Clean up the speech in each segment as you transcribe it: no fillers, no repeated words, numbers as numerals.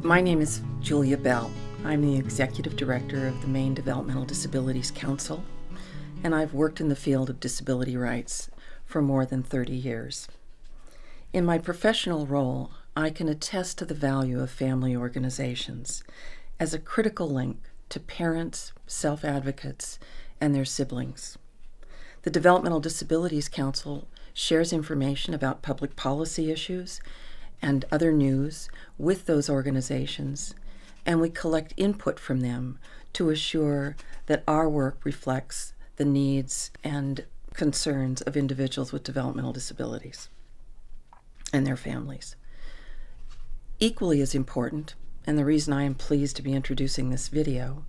My name is Julia Bell. I'm the Executive Director of the Maine Developmental Disabilities Council, and I've worked in the field of disability rights for more than 30 years. In my professional role, I can attest to the value of family organizations as a critical link to parents, self-advocates, and their siblings. The Developmental Disabilities Council shares information about public policy issues and other news with those organizations, and we collect input from them to assure that our work reflects the needs and concerns of individuals with developmental disabilities and their families. Equally as important, and the reason I am pleased to be introducing this video,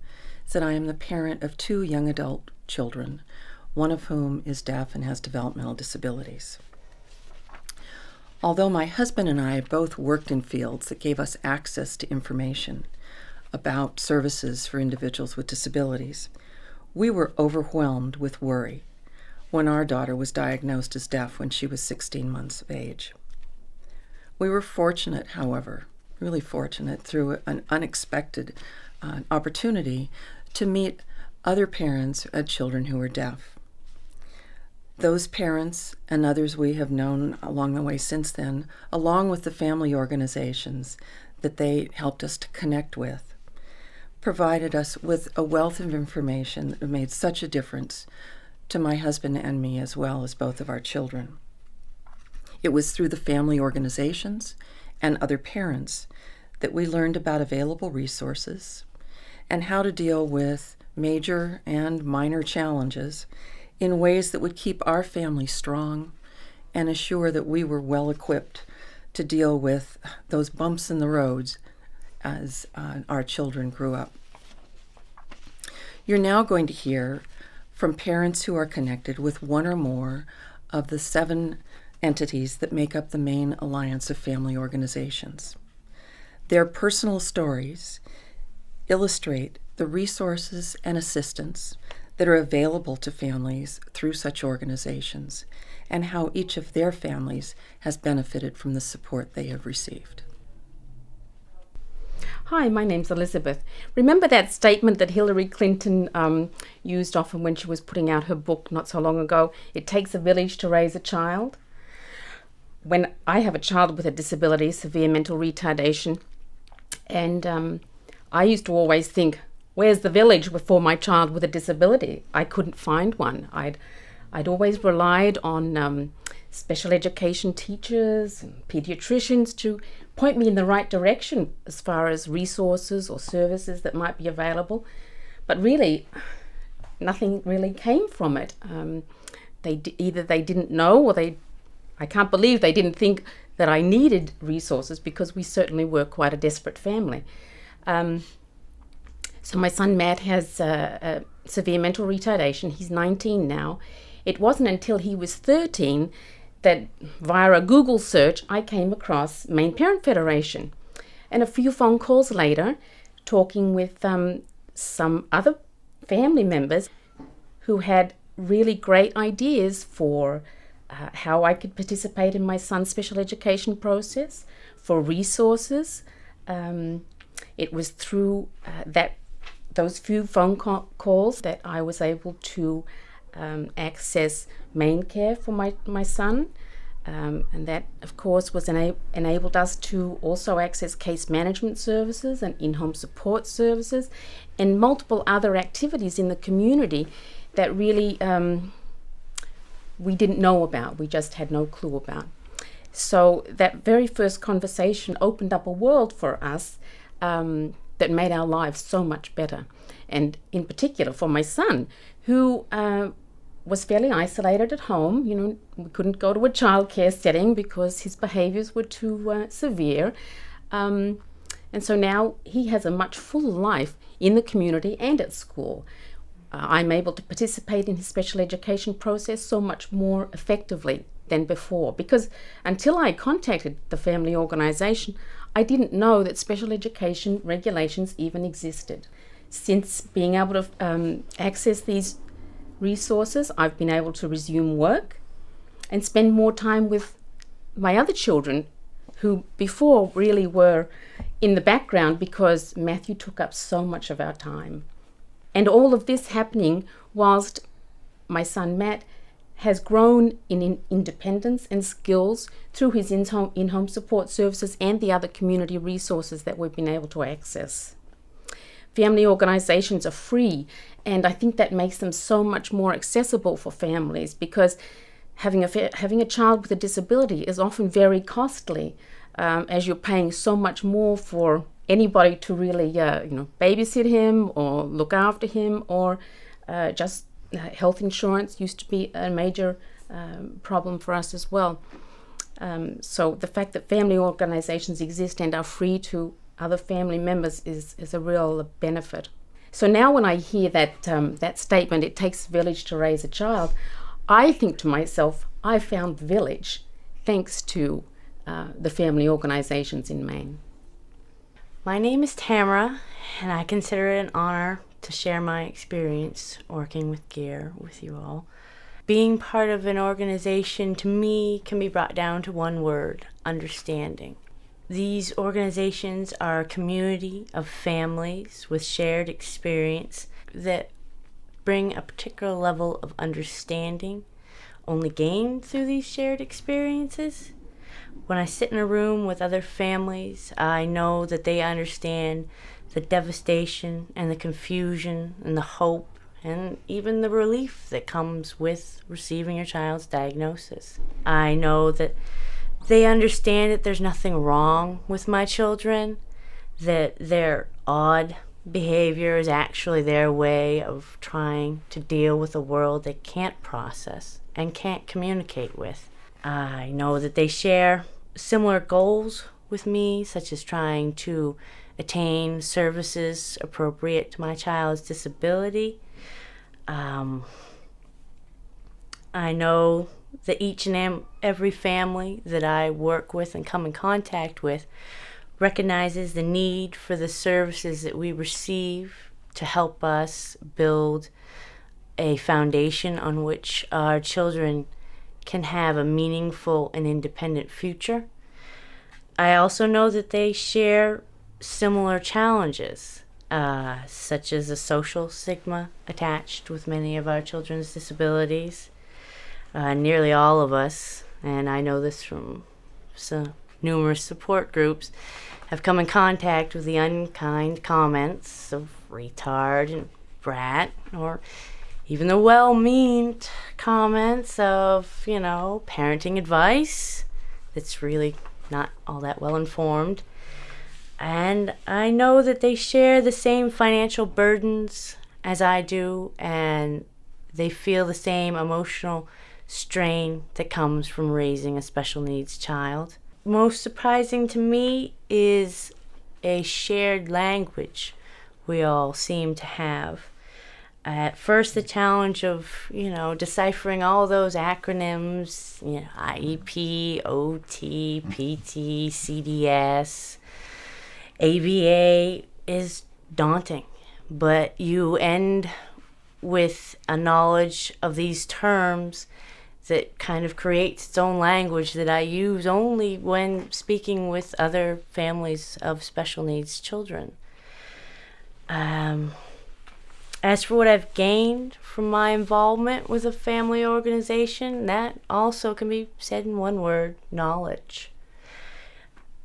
is that I am the parent of 2 young adult children, one of whom is deaf and has developmental disabilities. Although my husband and I both worked in fields that gave us access to information about services for individuals with disabilities, we were overwhelmed with worry when our daughter was diagnosed as deaf when she was 16 months of age. We were fortunate, however, really fortunate, through an unexpected opportunity to meet other parents of children who were deaf. Those parents and others we have known along the way since then, along with the family organizations that they helped us to connect with, provided us with a wealth of information that made such a difference to my husband and me, as well as both of our children. It was through the family organizations and other parents that we learned about available resources and how to deal with major and minor challenges in ways that would keep our family strong and assure that we were well equipped to deal with those bumps in the roads as our children grew up. You're now going to hear from parents who are connected with one or more of the 7 entities that make up the Maine Alliance of Family Organizations. Their personal stories illustrate the resources and assistance that are available to families through such organizations, and how each of their families has benefited from the support they have received. Hi, my name's Elizabeth. Remember that statement that Hillary Clinton used often when she was putting out her book not so long ago, "It takes a village to raise a child"? When I have a child with a disability, severe mental retardation, and I used to always think, where's the village for my child with a disability? I couldn't find one. I'd always relied on special education teachers and pediatricians to point me in the right direction as far as resources or services that might be available. But really, nothing really came from it. Either they didn't know, or I can't believe they didn't think that I needed resources, because we certainly were quite a desperate family. So my son Matt has a severe mental retardation. He's 19 now. It wasn't until he was 13 that via a Google search I came across Maine Parent Federation. And a few phone calls later, talking with some other family members who had really great ideas for how I could participate in my son's special education process, for resources. It was through those few phone calls that I was able to access Maine Care for my son, and that of course was enabled us to also access case management services and in-home support services and multiple other activities in the community that really we didn't know about, we just had no clue about. So that very first conversation opened up a world for us that made our lives so much better. And in particular for my son, who was fairly isolated at home. You know, we couldn't go to a childcare setting because his behaviors were too severe. And so now he has a much fuller life in the community and at school. I'm able to participate in his special education process so much more effectively than before, because until I contacted the family organization, I didn't know that special education regulations even existed. Since being able to access these resources, I've been able to resume work and spend more time with my other children who before really were in the background because Matthew took up so much of our time. And all of this happening whilst my son Matt has grown in independence and skills through his in-home support services and the other community resources that we've been able to access. Family organizations are free, and I think that makes them so much more accessible for families, because having a child with a disability is often very costly, as you're paying so much more for anybody to really babysit him or look after him, or just health insurance used to be a major problem for us as well. So the fact that family organizations exist and are free to other family members is a real benefit. So now when I hear that statement, it takes a village to raise a child, I think to myself, I found village thanks to the family organizations in Maine. My name is Tamara, and I consider it an honor to share my experience working with GEAR with you all. Being part of an organization, to me, can be brought down to one word: understanding. These organizations are a community of families with shared experience that bring a particular level of understanding only gained through these shared experiences. When I sit in a room with other families, I know that they understand the devastation and the confusion and the hope and even the relief that comes with receiving your child's diagnosis. I know that they understand that there's nothing wrong with my children, that their odd behavior is actually their way of trying to deal with a world they can't process and can't communicate with. I know that they share similar goals with me, such as trying to attain services appropriate to my child's disability. I know that each and every family that I work with and come in contact with recognizes the need for the services that we receive to help us build a foundation on which our children can have a meaningful and independent future. I also know that they share similar challenges, such as the social stigma attached with many of our children's disabilities. Nearly all of us, and I know this from some numerous support groups, have come in contact with the unkind comments of retard and brat, or even the well-meaned comments of, parenting advice that's really not all that well informed. And I know that they share the same financial burdens as I do, and they feel the same emotional strain that comes from raising a special needs child. Most surprising to me is a shared language we all seem to have. At first, the challenge of, deciphering all those acronyms, IEP, OT, PT, CDS, ABA, is daunting. But you end with a knowledge of these terms that kind of creates its own language that I use only when speaking with other families of special needs children. As for what I've gained from my involvement with a family organization, that also can be said in one word: knowledge.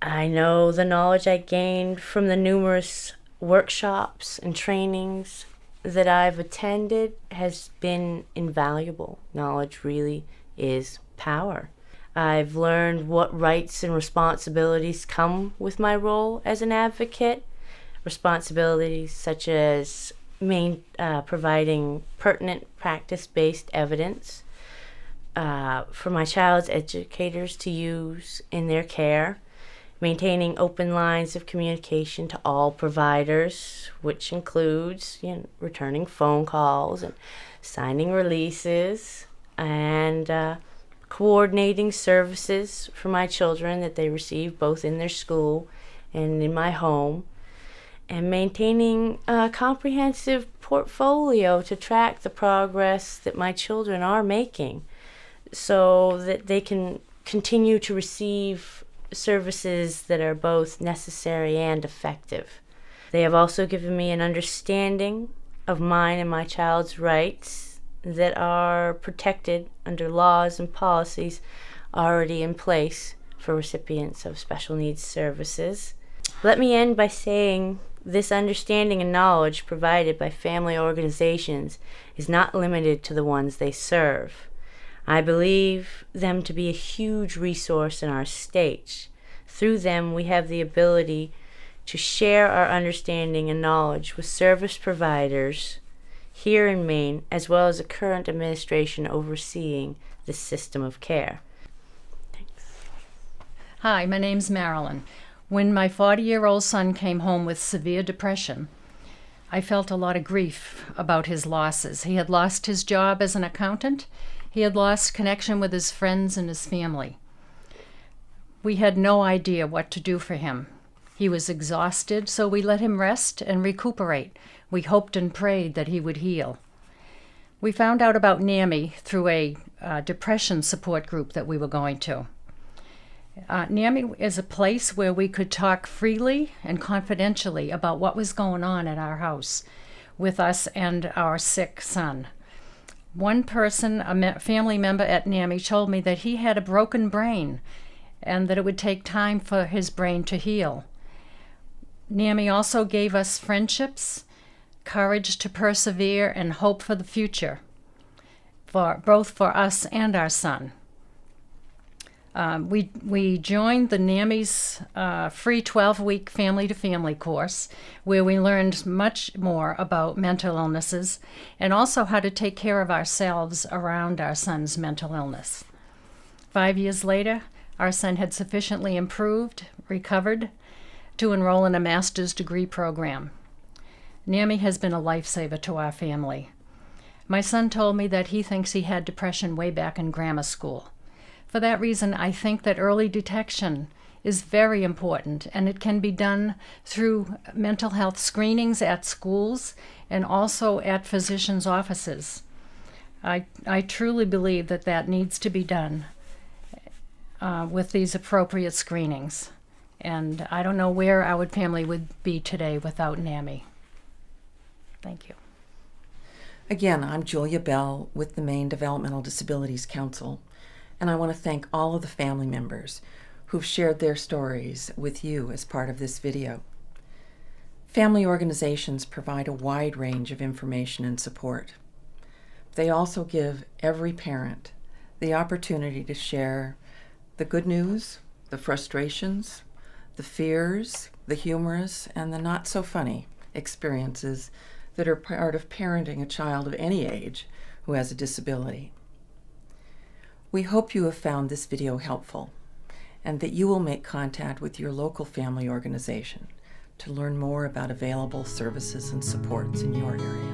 I know the knowledge I gained from the numerous workshops and trainings that I've attended has been invaluable. Knowledge really is power. I've learned what rights and responsibilities come with my role as an advocate. Responsibilities such as providing pertinent practice-based evidence for my child's educators to use in their care, maintaining open lines of communication to all providers, which includes returning phone calls and signing releases, and coordinating services for my children that they receive both in their school and in my home, and maintaining a comprehensive portfolio to track the progress that my children are making so that they can continue to receive services that are both necessary and effective. They have also given me an understanding of mine and my child's rights that are protected under laws and policies already in place for recipients of special needs services. Let me end by saying this understanding and knowledge provided by family organizations is not limited to the ones they serve. I believe them to be a huge resource in our state. Through them, we have the ability to share our understanding and knowledge with service providers here in Maine, as well as the current administration overseeing this system of care. Thanks. Hi, my name's Marilyn. When my 40-year-old son came home with severe depression, I felt a lot of grief about his losses. He had lost his job as an accountant. He had lost connection with his friends and his family. We had no idea what to do for him. He was exhausted, so we let him rest and recuperate. We hoped and prayed that he would heal. We found out about NAMI through a depression support group that we were going to. NAMI is a place where we could talk freely and confidentially about what was going on at our house with us and our sick son. One person, a family member at NAMI, told me that he had a broken brain and that it would take time for his brain to heal. NAMI also gave us friendships, courage to persevere, and hope for the future, both for us and our son. We joined the NAMI's free 12-week family-to-family course, where we learned much more about mental illnesses and also how to take care of ourselves around our son's mental illness. 5 years later, our son had sufficiently improved, recovered, to enroll in a master's degree program. NAMI has been a lifesaver to our family. My son told me that he thinks he had depression way back in grammar school. For that reason, I think that early detection is very important, and it can be done through mental health screenings at schools and also at physicians' offices. I truly believe that that needs to be done with these appropriate screenings. And I don't know where our family would be today without NAMI. Thank you. Again, I'm Julia Bell with the Maine Developmental Disabilities Council, and I want to thank all of the family members who've shared their stories with you as part of this video. Family organizations provide a wide range of information and support. They also give every parent the opportunity to share the good news, the frustrations, the fears, the humorous, and the not-so-funny experiences that are part of parenting a child of any age who has a disability. We hope you have found this video helpful and that you will make contact with your local family organization to learn more about available services and supports in your area.